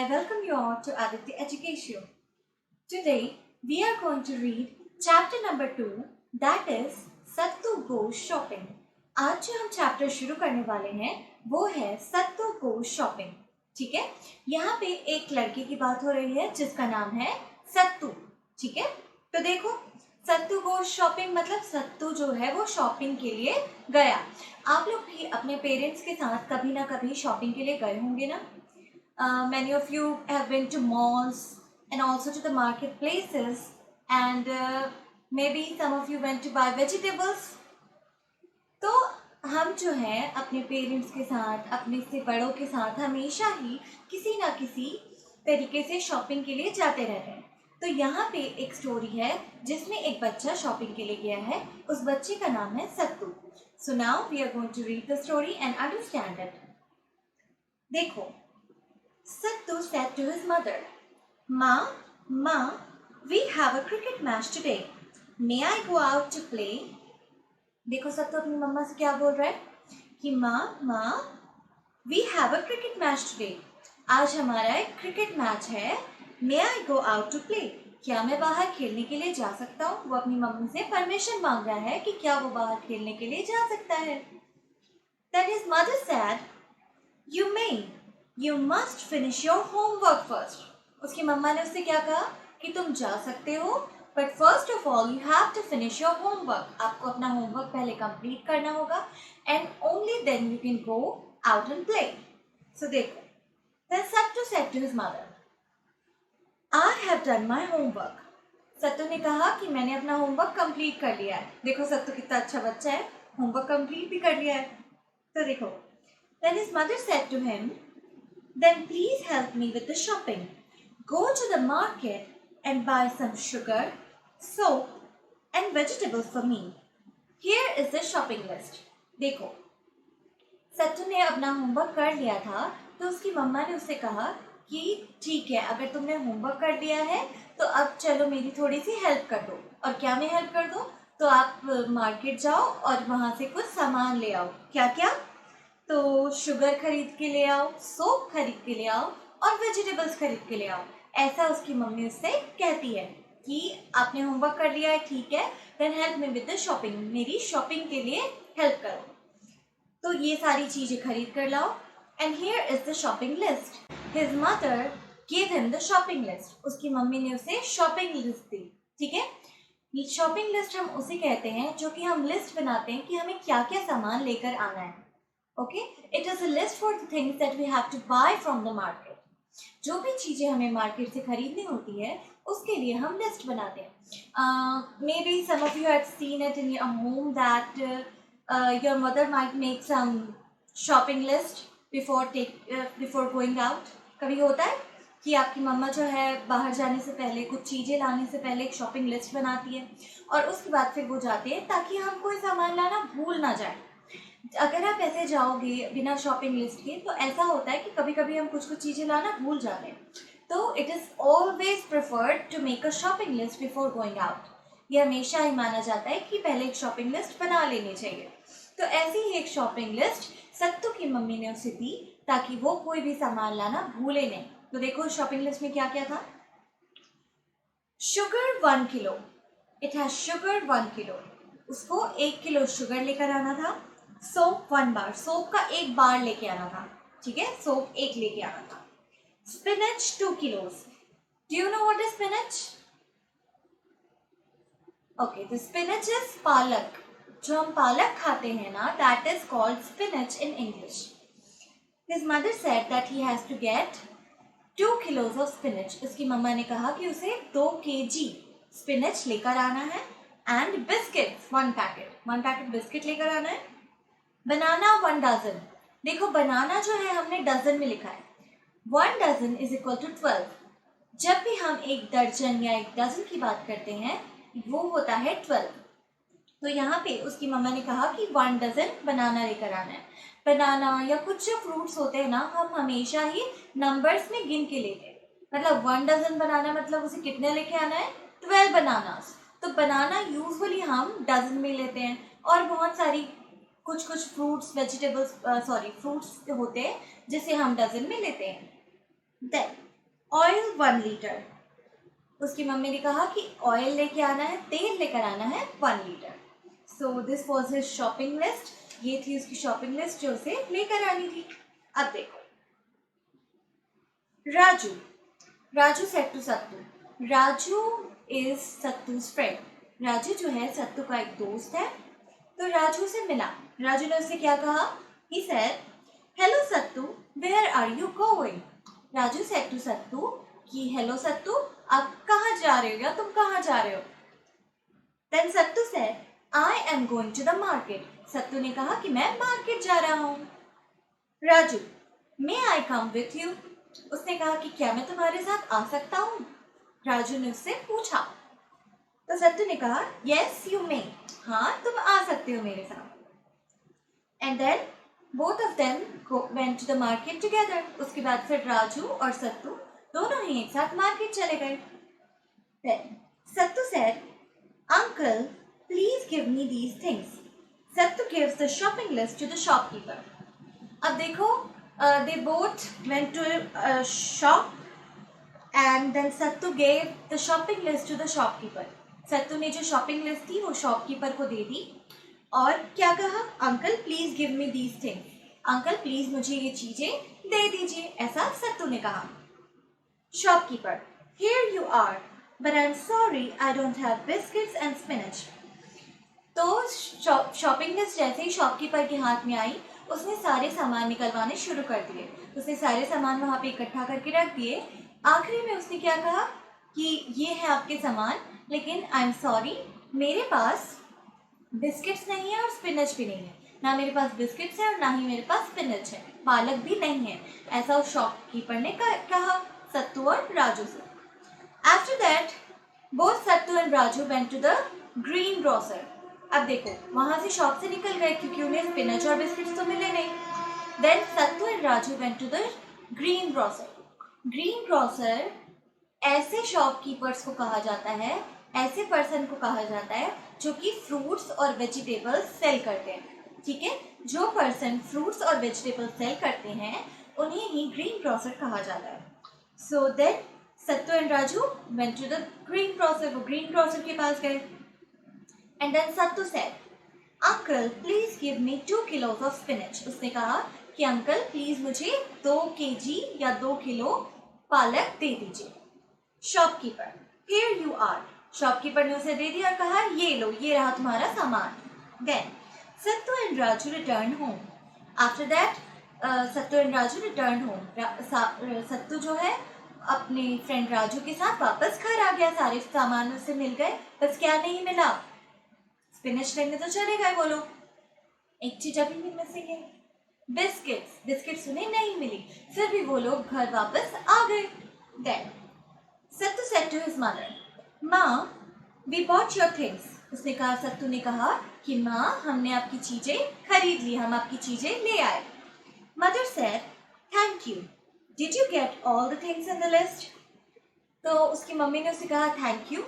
I welcome you all to Aditya Education. Today we are going to read chapter number 2, that is Sattu Goes Shopping. आज जो हम chapter शुरू करने वाले हैं वो है सत्तू गोज शॉपिंग. ठीक है, यहाँ पे एक लड़के की बात हो रही है जिसका नाम है सत्तू. ठीक है, तो देखो सत्तू गोज शॉपिंग मतलब सत्तू जो है वो शॉपिंग के लिए गया. आप लोग भी अपने पेरेंट्स के साथ कभी ना कभी शॉपिंग के लिए गए होंगे ना. Many of you have been to malls and also to the marketplaces, and maybe some of you went to buy vegetables. तो हम जो है अपने पेरेंट्स के साथ, अपने से बड़ों के साथ हमेशा ही किसी ना किसी तरीके से शॉपिंग के लिए जाते रहते हैं. तो यहाँ पे एक स्टोरी है जिसमें एक बच्चा शॉपिंग के लिए गया है. उस बच्चे का नाम है Sattu. So now we are going to read the story and understand it. देखो, Sattu said to his mother, Ma, we have a cricket match today. May I go out to play? देखो सत्तू अपनी मम्मा से क्या बोल रहा है कि माँ, we have a cricket match today. आज हमारा एक क्रिकेट मैच है. May I go out to play? क्या मैं बाहर खेलने के लिए जा सकता हूँ? वो अपनी मम्मी से परमिशन मांग रहा है कि क्या वो बाहर खेलने के लिए जा सकता है. Then his mother said, You may. You must finish your homework first. उसकी मम्मा ने उससे क्या कहा कि तुम जा सकते हो, but first of all you have to finish your homework. आपको अपना होमवर्क पहले कंप्लीट करना होगा, and only then you can go out and play. So देखो, then Sattu said to his mother, I have done my homework. सत्तू ने कहा कि मैंने अपना होमवर्क कंप्लीट कर लिया है. देखो सत्तू कितना अच्छा बच्चा है, होमवर्क कंप्लीट भी कर लिया है. तो देखो, then his mother said to him, Then please help me with the shopping. Go to the market and buy some sugar, soap and vegetables for me. Here is the shopping list. देखो, सत्तू ने अपना homework कर लिया था तो उसकी मम्मा ने उससे कहा कि ठीक है, अगर तुमने होमवर्क कर लिया है तो अब चलो मेरी थोड़ी सी हेल्प कर दो. और क्या मैं हेल्प कर दूँ? तो आप मार्केट जाओ और वहाँ से कुछ सामान ले आओ. क्या क्या? तो शुगर खरीद के ले आओ, सोप खरीद के ले आओ और वेजिटेबल्स खरीद के ले आओ. ऐसा उसकी मम्मी उससे कहती है कि आपने होमवर्क कर लिया है, ठीक है, then help me with the shopping. मेरी शॉपिंग के लिए हेल्प करो. तो ये सारी चीज़ें खरीद कर लाओ. And here is the shopping list. His mother give him the shopping list. उसकी मम्मी ने उसे शॉपिंग लिस्ट दी. ठीक है, शॉपिंग लिस्ट हम उसे कहते हैं जो कि हम लिस्ट बनाते हैं कि हमें क्या क्या सामान लेकर आना है. Okay, it is a list for the things that we have to buy from the market. जो भी चीज़ें हमें मार्केट से खरीदनी होती है उसके लिए हम लिस्ट बनाते हैं. Maybe some of you have seen it in your home that your mother might make some shopping list before going out. कभी होता है कि आपकी मम्मा जो है बाहर जाने से पहले, कुछ चीज़ें लाने से पहले एक शॉपिंग लिस्ट बनाती है और उसके बाद फिर वो जाते हैं ताकि हम कोई सामान लाना भूल ना जाए. अगर आप ऐसे जाओगे बिना शॉपिंग लिस्ट के तो ऐसा होता है कि कभी कभी हम कुछ चीज़ें लाना भूल जाते हैं. तो it is always preferred to make a shopping list before going out. ये हमेशा ही माना जाता है कि पहले एक शॉपिंग लिस्ट बना लेनी चाहिए. तो ऐसी ही एक शॉपिंग लिस्ट सत्तू की मम्मी ने उसे दी ताकि वो कोई भी सामान लाना भूले नहीं. तो देखो शॉपिंग लिस्ट में क्या क्या था. Sugar 1 kilo. It has sugar 1 kilo. उसको 1 किलो शुगर लेकर आना था. सोप 1 बार. सोप का 1 बार लेके आना था. ठीक है, सोप 1 लेके आना था. Spinach 2 kilos. Do you know what is spinach? Okay, the spinach is palak. जो हम पालक खाते हैं ना, that is called spinach in English. His mother said that he has to get 2 kilos of spinach. उसकी मम्मा ने कहा कि उसे 2 kg स्पिनच लेकर आना है. एंड बिस्किट 1 पैकेट बिस्किट लेकर आना है. बनाना 1 डजन. देखो बनाना जो है हमने डजन में लिखा है. 1 डजन इज इक्वल टू 12. जब भी हम एक दर्जन या एक डजन की बात करते हैं वो होता है 12. तो यहाँ पे उसकी मम्मा ने कहा कि 1 डजन बनाना लेकर आना है. बनाना या कुछ जो फ्रूट्स होते हैं ना, हम हमेशा ही नंबर्स में गिन के लेते हैं. मतलब 1 डजन बनाना मतलब उसे कितने लेके आना है? 12 बनानास. तो बनाना यूजुअली हम डजन में लेते हैं और बहुत सारी कुछ फ्रूट्स होते हैं जिसे हम डजन में लेते हैं. Then oil 1 litre. उसकी मम्मी ने कहा कि ऑयल लेके आना है, तेल लेकर आना है 1 litre. So this was his shopping list. ये थी उसकी शॉपिंग लिस्ट जो उसे लेकर आनी थी। अब देखो, Raju Raju said to Sattu. Raju is Sattu's friend. Raju जो है सत्तू का एक दोस्त है। तो राजू से मिला। राजू ने उससे क्या कहा? He said, hello Sattu, where are you going? Raju said to Sattu कि हेलो सत्तू, आप कहाँ जा रहे हो या तुम कहाँ जा रहे हो? Then Sattu said, I am going to the market. Sattu ने कहा कि मैं मार्केट जा रहा हूँ। Raju, may I come with you? उसने कहा कि क्या मैं तुम्हारे साथ आ सकता हूँ? राजू ने उससे पूछा। तो सत्तू ने कहा, यस यू मे, हाँ तुम आ सकते हो मेरे साथ। And then both of them went to the market together. उसके बाद फिर राजू और सत्तू दोनों ही एक साथ मार्केट चले गए। Then Sattu said, Uncle, please give me these things. Sattu gives the shopping list to the shopkeeper. अब देखो, they both went to a shop and then Sattu gave the shopping list to the shopkeeper. सत्तू ने जो shopping list थी वो shopkeeper को दे दी और क्या कहा? Uncle please give me these things. Uncle please मुझे ये चीजें दे दीजिए, ऐसा सत्तू ने कहा। Shopkeeper, here you are, but I'm sorry I don't have biscuits and spinach. तो शॉपिंग लिस्ट जैसे ही शॉपकीपर के हाथ में आई, उसने सारे सामान निकलवाने शुरू कर दिए। उसने सारे सामान वहाँ पे इकट्ठा करके रख दिए। आखिरी में उसने क्या कहा कि ये है आपके सामान, लेकिन आई एम सॉरी, मेरे पास बिस्किट्स नहीं है और स्पिनच भी नहीं है। ना मेरे पास बिस्किट्स है और ना ही मेरे पास स्पिनच है, पालक भी नहीं है, ऐसा उस शॉपकीपर ने कहा सत्तू और राजू से। After that, both Sattu and Raju went to the green grocer. अब देखो, वहां से शॉप से निकल गए क्योंकि उन्हें स्पिनच और बिस्किट्स तो मिले नहीं। Then Sattu and Raju went to the green grocer. Green grocer ऐसे शॉपकीपर्स को कहा जाता है, ऐसे पर्सन को कहा जाता है जो कि फ्रूट्स और वेजिटेबल्स सेल करते हैं। ठीक है, जो पर्सन फ्रूट्स और वेजिटेबल्स सेल करते हैं उन्हें ही ग्रीन ग्रोसर कहा जाता है। So then Sattu and Raju went to the greengrocer. वो ग्रीन ग्रोसर के पास गए। And then Sattu said, uncle please give me 2 kilos of spinach. उसने कहा कि अंकल प्लीज मुझे 2 kg या 2 किलो पालक दे दीजिए। Shopkeeper, here you are. Shopkeeper ने उसे दे दिया और कहा ये लो, ये रहा तुम्हारा सामान। Then Sattu and Raju return home. After that Sattu and Raju return home. Sattu जो है अपने फ्रेंड राजू के साथ वापस घर आ गया। सारे सामान उससे मिल गए, बस क्या नहीं मिला? स्पिनच लेने तो चले गए वो लोग, एक चीज अभी भी मिसिंग है, बिस्किट्स। बिस्किट्स उन्हें नहीं मिली, फिर भी वो लोग घर वापस आ गए। Then Sattu said to his mother, माँ वी बॉट योर थिंग्स। उसने कहा, सत्तू ने कहा कि माँ हमने आपकी चीजें खरीद ली, हम आपकी चीजें ले आए। Mother said, thank you, did you get all the things in the list? तो उसकी मम्मी ने उसे कहा थैंक यू,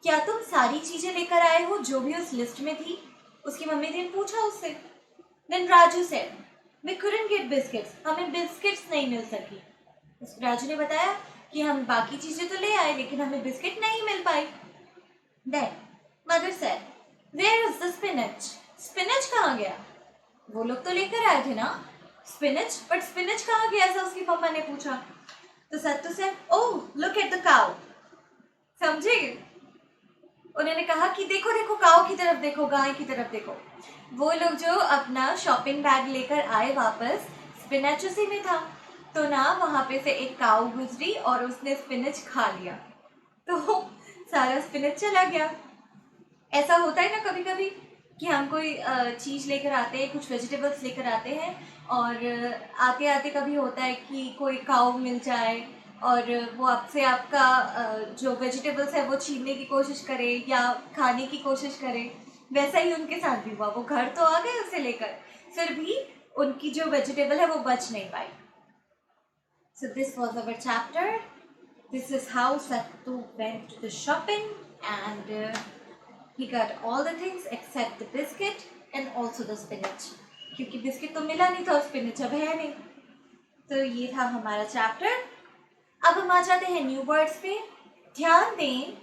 क्या तुम सारी चीजें लेकर आए हो जो भी उस लिस्ट में थी? उसकी मम्मी ने पूछा उससे। Then Raju said, we couldn't get biscuits, हमें बिस्किट्स नहीं मिल सकी। राजू ने बताया कि हम बाकी चीजें तो ले आए लेकिन हमें बिस्किट नहीं मिल पाई। Then mother said, where is the spinach? Spinach कहाँ गया? वो लोग तो लेकर आए थे ना स्पिनच, बट स्पिनच कहाँ गया? ऐसा उसकी मम्मा ने पूछा। तो Sattu said, oh look at the cow. समझे? उन्होंने कहा कि देखो देखो, काऊ की तरफ देखो, गाय की तरफ देखो। वो लोग जो अपना शॉपिंग बैग लेकर आए वापस, स्पिनच उसी में था। तो ना वहां पे से एक काऊ गुजरी और उसने स्पिनच खा लिया, तो सारा स्पिनच चला गया। ऐसा होता है ना कभी कभी कि हम कोई चीज़ लेकर आते हैं, कुछ वेजिटेबल्स लेकर आते हैं और आते आते कभी होता है कि कोई काऊ मिल जाए और वो आपसे आपका जो वेजिटेबल्स है वो छीनने की कोशिश करे या खाने की कोशिश करे। वैसा ही उनके साथ भी हुआ, वो घर तो आ गए उसे लेकर, फिर भी उनकी जो वेजिटेबल है वो बच नहीं पाई। So this was our chapter. This is how Sattu went to the shopping and he got all the things except the biscuit and also the spinach, क्योंकि बिस्किट तो मिला नहीं था और स्पिनच अब है नहीं। तो ये था हमारा चैप्टर। अब हम आ जाते हैं न्यू वर्ड्स पे। ध्यान दें,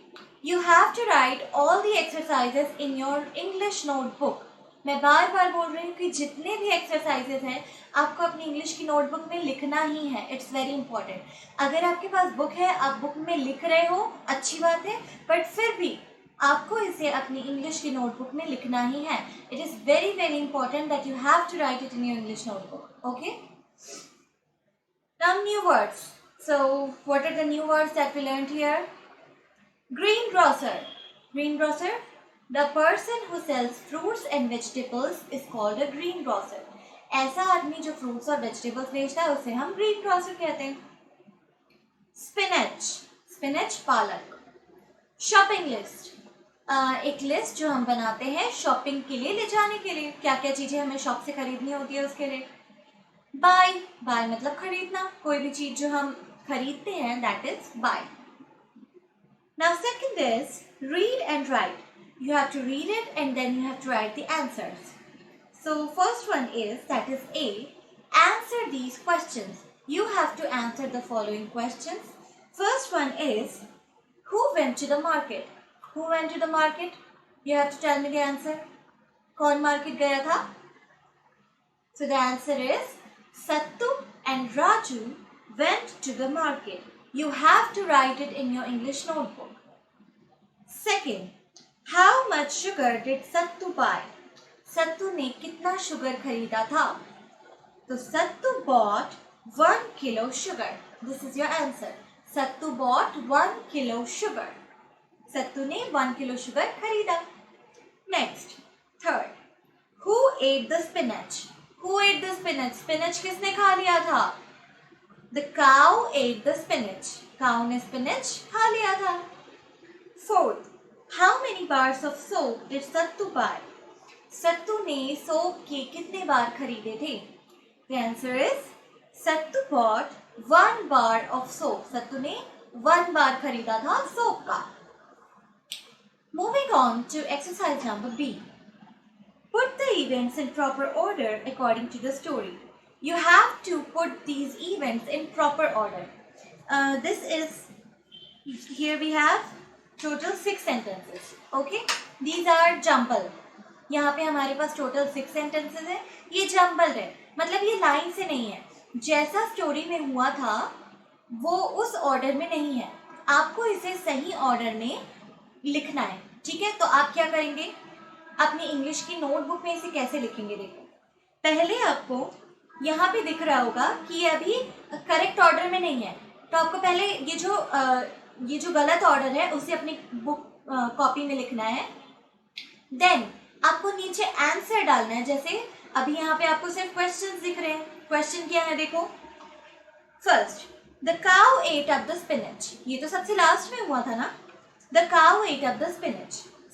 you have to write all the exercises in your English notebook. मैं बार बार बोल रही हूँ कि जितने भी एक्सरसाइजेस हैं आपको अपनी इंग्लिश की नोटबुक में लिखना ही है। It's very important. अगर आपके पास बुक है, आप बुक में लिख रहे हो, अच्छी बात है, बट फिर भी आपको इसे अपनी इंग्लिश की नोटबुक में लिखना ही है। It is very very important that you have to write it in your English notebook. Okay, now new words. So what are the new words that we learned here? Greengrocer. Greengrocer, the person who sells fruits and vegetables is called a greengrocer. ऐसा आदमी जो fruits और vegetables बेचता है उसे हम greengrocer कहते हैं. Spinach. Spinach, पालक. Shopping list. एक लिस्ट जो हम बनाते हैं शॉपिंग के लिए, ले जाने के लिए, क्या क्या चीज़ें हमें शॉप से खरीदनी होती है उसके लिए. बाय. बाय मतलब खरीदना, कोई भी चीज़ जो हम खरीदते हैं, that is by. Now second is read and write. You have to read it and then you have to write the answers. So first one is, that is A, answer these questions. You have to answer the following questions. First one is, who went to the market? Who went to the market? You have to tell me the answer. कौन market गया था? So the answer is Sattu and Raju went to the market. You have to write it in your English notebook. Second, how much sugar did Sattu buy? Sattu ने कितना sugar खरीदा था? तो Sattu bought 1 kilo sugar. This is your answer. Sattu bought 1 kilo sugar. Sattu ने 1 kilo sugar खरीदा. Next, third, who ate the spinach? Who ate the spinach? Spinach किसने खा लिया था? The cow ate the spinach. Cow ने spinach खा लिया था. Fourth, how many bars of soap did Sattu buy? Sattu ने soap के कितने बार खरीदे थे? The answer is Sattu bought 1 bar of soap. Sattu ने 1 बार खरीदा था soap का. Moving on to exercise number B. Put the events in proper order according to the story. You have to put these events in proper order. This is, here we have total 6 sentences. Okay, these are jumbled. यहाँ पे हमारे पास total 6 sentences है. ये jumbled है, मतलब ये line से नहीं है. जैसा स्टोरी में हुआ था वो उस ऑर्डर में नहीं है. आपको इसे सही ऑर्डर में लिखना है. ठीक है, तो आप क्या करेंगे, अपनी इंग्लिश की नोटबुक में इसे कैसे लिखेंगे. देखो, पहले आपको यहाँ पे दिख रहा होगा कि ये अभी करेक्ट ऑर्डर में नहीं है, तो आपको पहले ये जो गलत ऑर्डर है उसे अपनी बुक कॉपी में लिखना है. देन आपको नीचे आंसर डालना है. जैसे अभी यहाँ पे आपको सिर्फ क्वेश्चंस दिख रहे हैं. क्वेश्चन क्या है, देखो. First, the cow ate up the spinach. ये तो सबसे लास्ट में हुआ था ना. The cow ate up the spinach.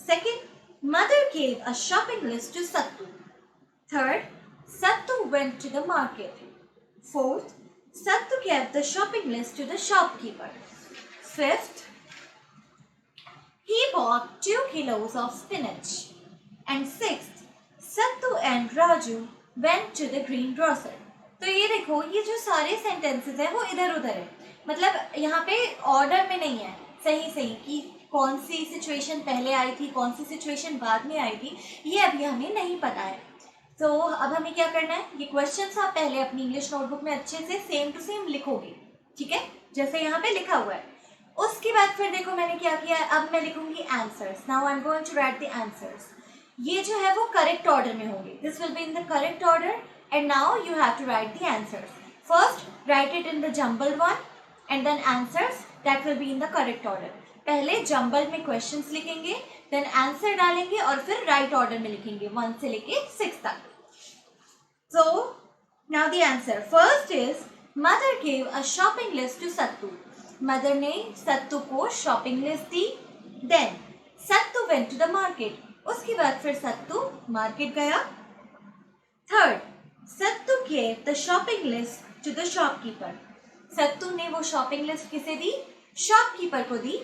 Second, mother gave a shopping list to Sattu. Third, Sattu went to the market. Fourth, Sattu gave the shopping list to the shopkeeper. Fifth, he bought 2 kilos of spinach. And sixth, Sattu and Raju went to the greengrocer. तो ये देखो, ये जो सारे sentences हैं वो इधर उधर है, मतलब यहाँ पे ऑर्डर में नहीं है सही कि कौन सी सिचुएशन पहले आई थी, कौन सी सिचुएशन बाद में आई थी, ये अभी हमें नहीं पता है. तो अब हमें क्या करना है, ये क्वेश्चंस आप पहले अपनी इंग्लिश नोटबुक में अच्छे से सेम टू सेम लिखोगे. ठीक है, जैसे यहाँ पे लिखा हुआ है. उसके बाद फिर देखो मैंने क्या किया है, अब मैं लिखूंगी answers. Now I am going to write the answers. ये जो है वो करेक्ट ऑर्डर में होंगे. This will be in the correct order and now you have to write the answers. First write it in the jumbled one and then answers, that will be in the correct order. पहले jumble में questions लिखेंगे, then answer डालेंगे और फिर right order में लिखेंगे 1 से लेके 6 तक. So now the answer. First is, mother gave a shopping list to Sattu. Mother ने सत्तू को शॉपिंग लिस्ट दी. Then Sattu went to the market. उसके बाद फिर सत्तू मार्केट गया. Third, Sattu gave the shopping list to the shopkeeper. Sattu ने वो शॉपिंग लिस्ट किसे दी, शॉपकीपर को दी.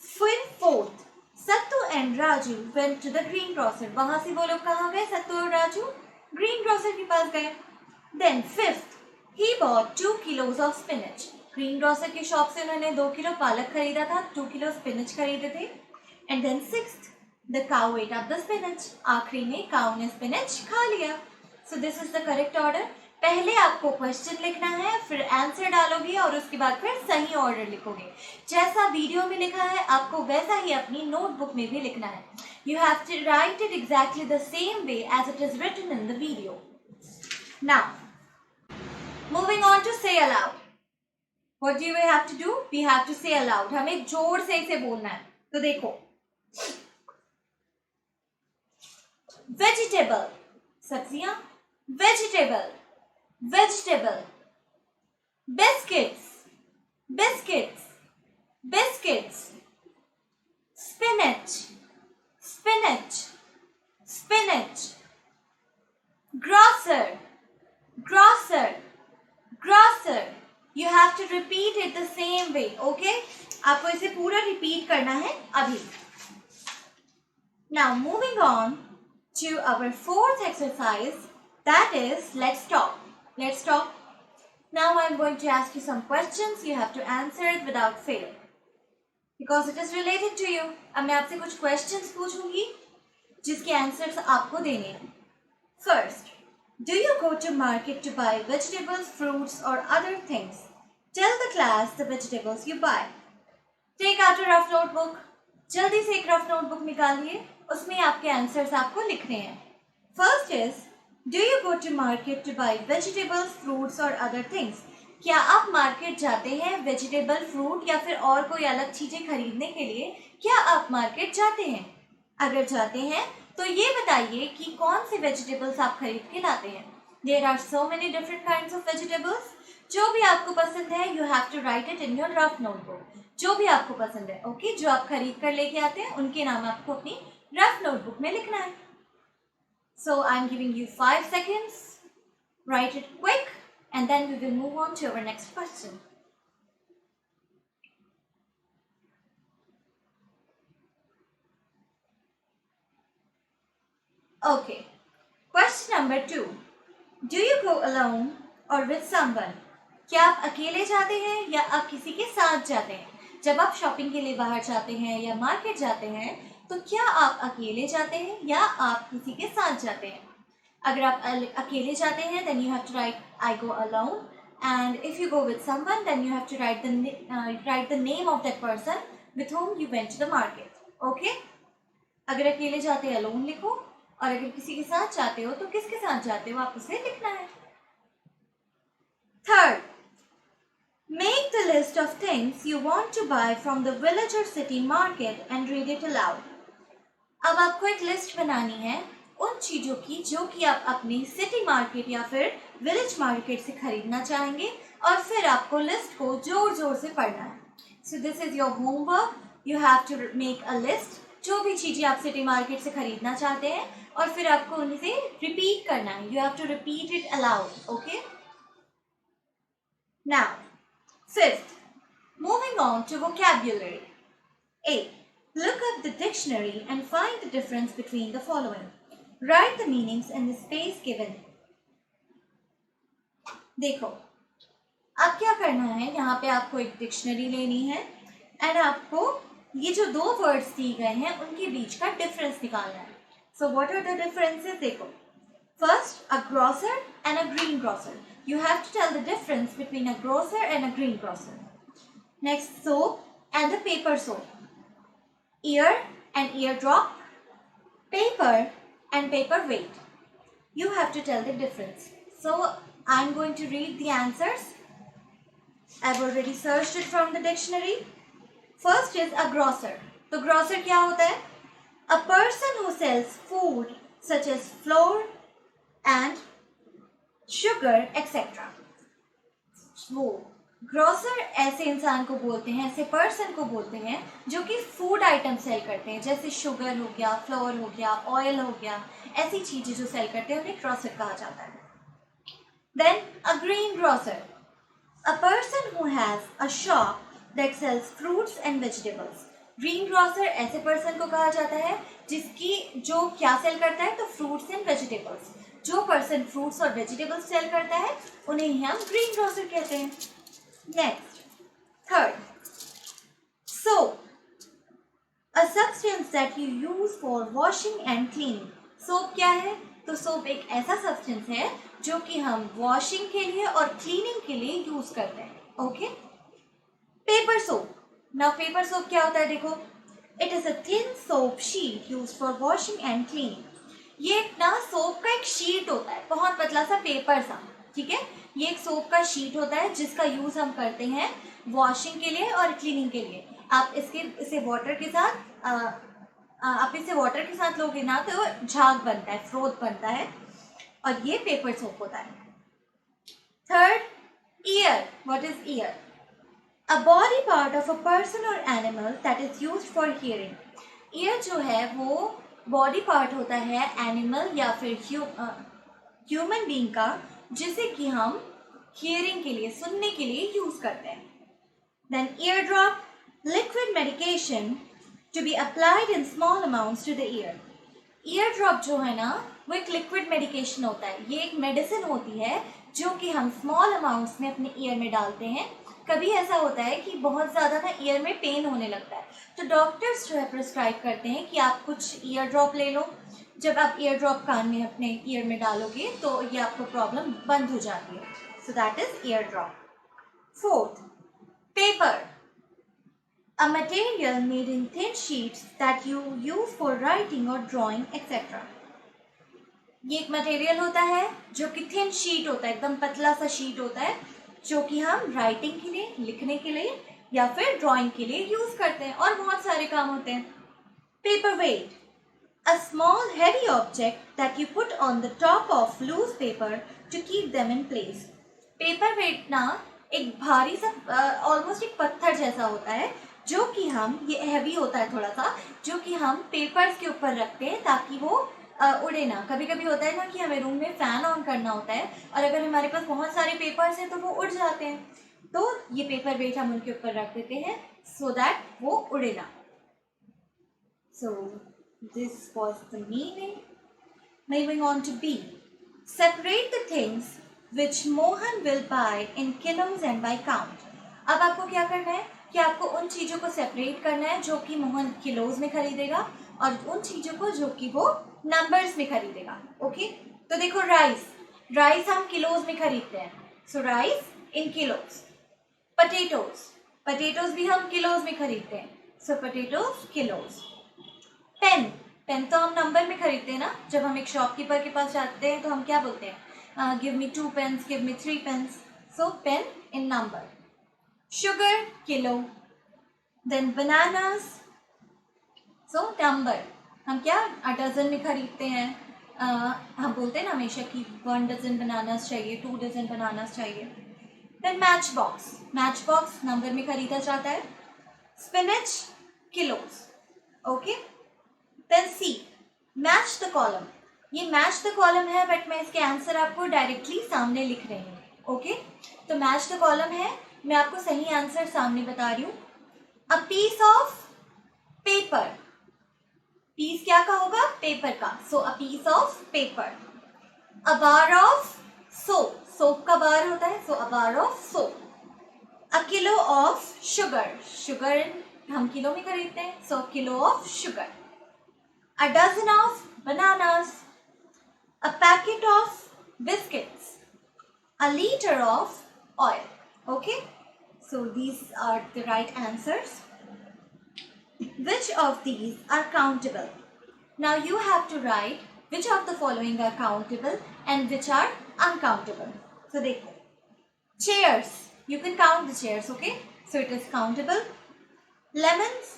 फिर fourth, Sattu and Raju went to the greengrocer. वहां से वो लोग कहाँ गए, सत्तू और राजू ग्रीन ग्रोसर के पास गए. Then fifth, he bought 2 kilos of spinach. Greengrocer की शॉप से उन्होंने 2 किलो पालक खरीदा था, 2 किलो स्पिनच खरीदे थे। And then sixth, the cow ate up the spinach. आखिरी में काउ ने स्पिनच खा लिया। So this is the correct order. पहले आपको क्वेश्चन लिखना है, फिर आंसर डालोगे और उसके बाद फिर सही ऑर्डर लिखोगे। जैसा वीडियो में लिखा है आपको वैसा ही अपनी नोटबुक में भी लिखना है। You have to write it exactly the same way as it is written in the video. Now moving on to say aloud. What do we have to do? We have to say aloud. हमें जोर से इसे बोलना है। तो देखो, vegetable, सब्जियां, vegetable, vegetable, biscuits, biscuits, biscuits, spinach, spinach, spinach, grocer, grocer, grocer. You have to repeat it the same way, okay? आपको इसे पूरा repeat करना है अभी. Now moving on to our fourth exercise, that is let's talk. Let's talk. Now I'm going to ask you some questions. You have to answer it without fail because it is related to you. अब मैं आपसे कुछ questions पूछूंगी जिसके answers आपको देने हैं. First, do you go to market to buy vegetables, fruits or other things? Tell the class the vegetables you buy. Take out a rough notebook. जल्दी से एक rough notebook निकालिए. उसमें आपके answers आपको लिखने हैं. First is, do you go to market to buy vegetables, fruits or other things? क्या आप मार्केट जाते हैं वेजिटेबल, फ्रूट या फिर और कोई अलग चीजें खरीदने के लिए? क्या आप मार्केट जाते हैं? अगर जाते हैं तो ये बताइए कि कौन से वेजिटेबल्स आप खरीद के लाते हैं. There are so many different kinds of vegetables. जो भी आपको पसंद है, you have to write it in your rough notebook. जो भी आपको पसंद है, ओके, जो आप खरीद कर लेके आते हैं उनके नाम आपको अपनी रफ नोटबुक में लिखना है. So I'm giving you 5 seconds. Write it quick and then we will move on to our next question. Okay. Question number 2. Do you go alone or with someone? क्या आप अकेले जाते हैं या आप किसी के साथ जाते हैं? जब आप शॉपिंग के लिए बाहर जाते हैं या मार्केट जाते हैं तो क्या आप अकेले जाते हैं या आप किसी के साथ जाते हैं? अगर आप अकेले जाते हैं then you have to write I go alone, and if you go with someone then you have to write the name of that person with whom you went to the market. Okay? अगर अकेले जाते हैं alone लिखो और अगर किसी के साथ जाते हो तो किसके साथ जाते हो आप उसे लिखना है. Third, make the list of things you want to buy from the village or city market and read it aloud. अब आपको एक लिस्ट बनानी है उन चीज़ों की जो कि आप अपनी सिटी मार्केट या फिर विलेज मार्केट से खरीदना चाहेंगे और फिर आपको लिस्ट को जोर जोर से पढ़ना है. So this is your homework. You have to make a list. जो भी चीज़ें आप सिटी मार्केट से खरीदना चाहते हैं और फिर आपको उनसे रिपीट करना है. You have to repeat it aloud. Okay. Now fifth, moving on to vocabulary. A. Look up the dictionary and find the difference between the following. Write the meanings in the space given. देखो, अब क्या करना है, यहाँ पे आपको एक dictionary लेनी है एंड आपको ये जो 2 वर्ड्स दिए गए हैं उनके बीच का डिफरेंस निकालना है. So what are the differences? देखो, first a grocer and a green grocer. You have to tell the difference between a grocer and a green grocer. Next, soap and the paper soap. Ear and eardrop, paper and paperweight. You have to tell the difference. So I'm going to read the answers. I've already searched it from the dictionary. First is a grocer. तो grocer क्या होता है? A person who sells food such as flour and sugar etc. वो grocer ऐसे इंसान को बोलते हैं, ऐसे पर्सन को बोलते हैं जो कि फूड आइटम सेल करते हैं, जैसे शुगर हो गया, फ्लोर हो गया, ऑयल हो गया, ऐसी चीज़ें जो सेल करते हैं उन्हें ग्रोसर कहा जाता है. Then a green grocer, a person who has a shop that sells fruits and vegetables. Greengrocer ऐसे पर्सन को कहा जाता है जिसकी जो क्या सेल करता है, तो फ्रूट्स एंड वेजिटेबल्स. जो पर्सन फ्रूट्स और वेजिटेबल्स सेल करता है उन्हें ही हम ग्रीन ग्रोसर कहते हैं. Next, Third, soap, a substance that you use for washing and cleaning. Soap क्या है? तो सोप एक ऐसा सब्सटेंस है जो कि हम वॉशिंग के लिए और क्लीनिंग के लिए यूज करते हैं. Okay. Paper soap. Now paper soap क्या होता है देखो. It is a thin soap sheet use for washing and cleaning. ये ना सोप का एक शीट होता है, बहुत पतला सा पेपर सा. ठीक है. ये एक सोप का शीट होता है जिसका यूज हम करते हैं वॉशिंग के लिए और क्लीनिंग के लिए. आप इसे वाटर के साथ आप इसे वाटर के साथ लोगे ना तो झाग बनता है, फ्रोथ बनता है, और ये पेपर सोप होता है. Third, ear. What is ear? A body part of a person और animal that is used for hearing. Ear जो है वो बॉडी पार्ट होता है एनिमल या फिर ह्यूमन बीइंग का, जिसे कि हम हियरिंग के लिए, सुनने के लिए यूज करते हैं. Then ear drop, liquid medication to be applied in small amounts to the ear. Ear drop जो है ना वो एक लिक्विड मेडिकेशन होता है. ये एक मेडिसिन होती है जो कि हम स्मॉल अमाउंट्स में अपने ईयर में डालते हैं. कभी ऐसा होता है कि बहुत ज़्यादा ना ईयर में पेन होने लगता है, तो डॉक्टर्स जो है प्रिस्क्राइब करते हैं कि आप कुछ ईयर ड्रॉप ले लो. जब आप ईयर ड्रॉप कान में अपने ईयर में डालोगे तो ये आपको प्रॉब्लम बंद हो जाती है. So that is year drop. Fourth, paper, a material made in thin sheets that you use for writing or drawing etc. ये एक मटेरियल होता है जो कि थिन शीट होता है, एकदम पतला सा शीट होता है, जो कि हम राइटिंग के लिए, लिखने के लिए या फिर ड्राइंग के लिए यूज करते हैं, और बहुत सारे काम होते हैं. Paperweight, a small heavy object that you put on the top of loose paper to keep them in place. Paperweight ना एक भारी सा, ऑलमोस्ट एक पत्थर जैसा होता है जो कि हम, ये हैवी होता है थोड़ा सा, जो कि हम पेपर्स के ऊपर रखते हैं ताकि वो उड़े ना. कभी कभी होता है ना कि हमें रूम में फैन ऑन करना होता है और अगर हमारे पास बहुत सारे पेपर्स हैं तो वो उड़ जाते हैं, तो ये पेपर वेट हम उनके ऊपर रख देते हैं सो दैट वो उड़े ना. सो this was the meaning. Moving on to B. Separate the things which Mohan will buy in kilos and by count. अब आपको क्या करना है कि आपको उन चीज़ों को सेपरेट करना है जो कि मोहन किलोज में खरीदेगा और उन चीज़ों को जो कि वो नंबर्स में खरीदेगा. ओके. तो देखो राइस, राइस हम किलोज में खरीदते हैं, सो राइस इन किलोज. पटेटोज, पटेटोज भी हम किलोज में खरीदते हैं, सो पटेटोज किलोज. पेन, पेन तो हम नंबर में खरीदते हैं ना. जब हम एक शॉपकीपर के पास जाते हैं तो हम क्या बोलते हैं, give me 2 pens, give me 3 pens, so pen in number. Sugar kilo. Then bananas, so number, हम क्या डजन में खरीदते हैं. हम बोलते हैं ना हमेशा कि 1 डजन बनानास चाहिए, 2 डजन बनानास चाहिए. Then matchbox, matchbox number में खरीदा जाता है. Spinach kilos. Okay. Then C, match the column. ये मैच द कॉलम है बट मैं इसके आंसर आपको डायरेक्टली सामने लिख रही हूँ. ओके. तो मैच द कॉलम है, मैं आपको सही आंसर सामने बता रही हूँ. A piece of paper, piece क्या का होगा, पेपर का, so a piece of paper. A bar of soap, soap का बार होता है, so a bar of soap. A kilo of sugar, sugar हम किलो में खरीदते हैं, so kilo of sugar. A dozen of bananas, a packet of biscuits, a liter of oil. Okay, so these are the right answers. Which of these are countable? Now you have to write which of the following are countable and which are uncountable. So देखो, chairs, you can count the chairs. Okay, so it is countable. Lemons,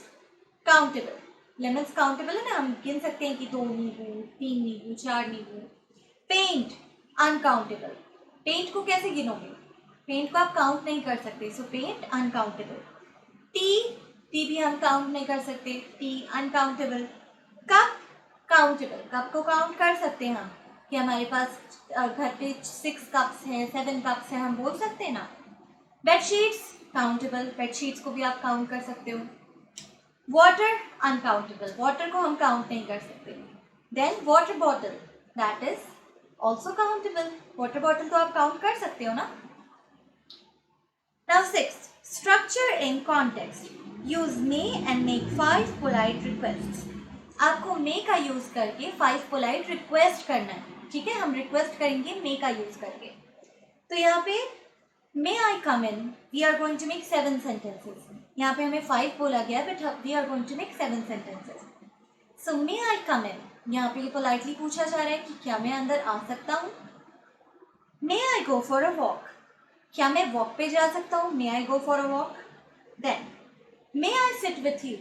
countable. Lemons countable है ना, हम गिन सकते हैं कि 2 नींबू, 3 नींबू, 4 नींबू. Paint uncountable. पेंट को कैसे गिनोगे, पेंट को आप काउंट नहीं कर सकते, सो पेंट अनकाउंटेबल. टी, टी भी हम काउंट नहीं कर सकते, T uncountable. Cup countable, cup को काउंट कर सकते हैं हम कि हमारे पास घर पे 6 कप्स हैं, 7 कप्स हैं, हम बोल सकते हैं ना. बेडशीट्स काउंटेबल, बेडशीट्स को भी आप काउंट कर सकते हो. वाटर अनकाउंटेबल, वाटर को हम काउंट नहीं कर सकते. Then water bottle, that is also countable, water bottle तो आप काउंट कर सकते हो ना. Now 6, structure in context, use may and make 5 polite request. आपको मे का यूज करके 5 पोलाइट रिक्वेस्ट करना है, ठीक है। हम रिक्वेस्ट करेंगे मे का यूज करके। तो यहाँ पे may I come in, we are going to make 7 sentences. यहाँ पे हमें 5 बोला गया but we are going to make 7 sentences. So may I come in, यहाँ पे पोलाइटली पूछा जा रहा है कि क्या मैं अंदर आ सकता हूँ। May I go for a walk, क्या मैं वॉक पे जा सकता हूँ। May I go for a walk. Then may I sit with you,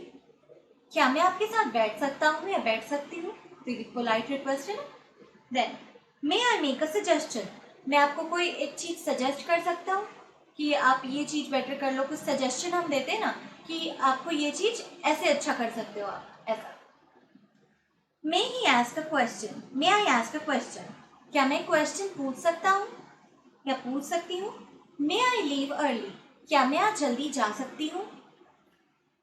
क्या मैं आपके साथ बैठ सकता हूँ या बैठ सकती हूँ। तो ये पोलाइट रिक्वेस्ट है ना। Then may I make a suggestion, मैं आपको कोई एक चीज़ सजेस्ट कर सकता हूँ कि आप ये चीज़ बेटर कर लो। कुछ सजेशन हम देते हैं ना कि आपको ये चीज़ ऐसे अच्छा कर सकते हो आप, ऐसा। May he ask a question, may I ask a question, क्या मैं क्वेश्चन पूछ सकता हूँ या पूछ सकती हूँ। मे आई लीव अर्ली, क्या मैं आज जल्दी जा सकती हूँ।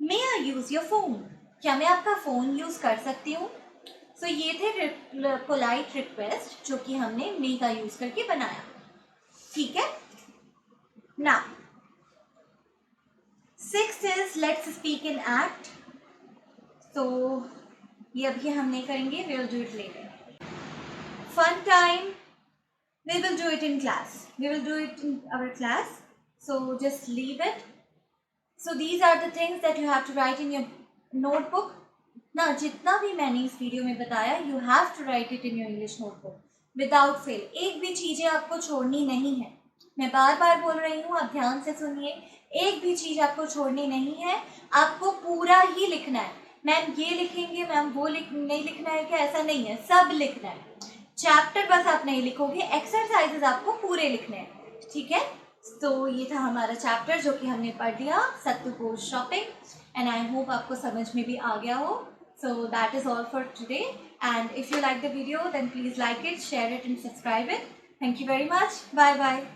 May I use your phone, क्या मैं आपका फ़ोन यूज़ कर सकती हूँ। सो ये थे पोलाइट रिक्वेस्ट जो कि हमने मे का यूज़ करके बनाया, ठीक है ना। 6 is let's speak in act. तो ये अभी हम नहीं करेंगे, we will do it later. Fun time, we will do it in class, we will do it in our class, so just leave it. So these are the things that you have to write in your notebook ना। जितना भी मैंने इस video में बताया, you have to write it in your English notebook without fail। एक भी चीज़ें आपको छोड़नी नहीं है, मैं बार बार बोल रही हूँ, आप ध्यान से सुनिए। एक भी चीज़ आपको छोड़नी नहीं है, आपको पूरा ही लिखना है। मैम ये लिखेंगे, मैम वो नहीं लिखना है क्या, ऐसा नहीं है, सब लिखना है। चैप्टर बस आप नहीं लिखोगे, एक्सरसाइजेस आपको पूरे लिखने हैं, ठीक है। तो ये था हमारा चैप्टर जो कि हमने पढ़ लिया, Sattu goes shopping, and I hope आपको समझ में भी आ गया हो। So that is all for today, and if you like the video then please like it, share it and subscribe it. Thank you very much, bye bye.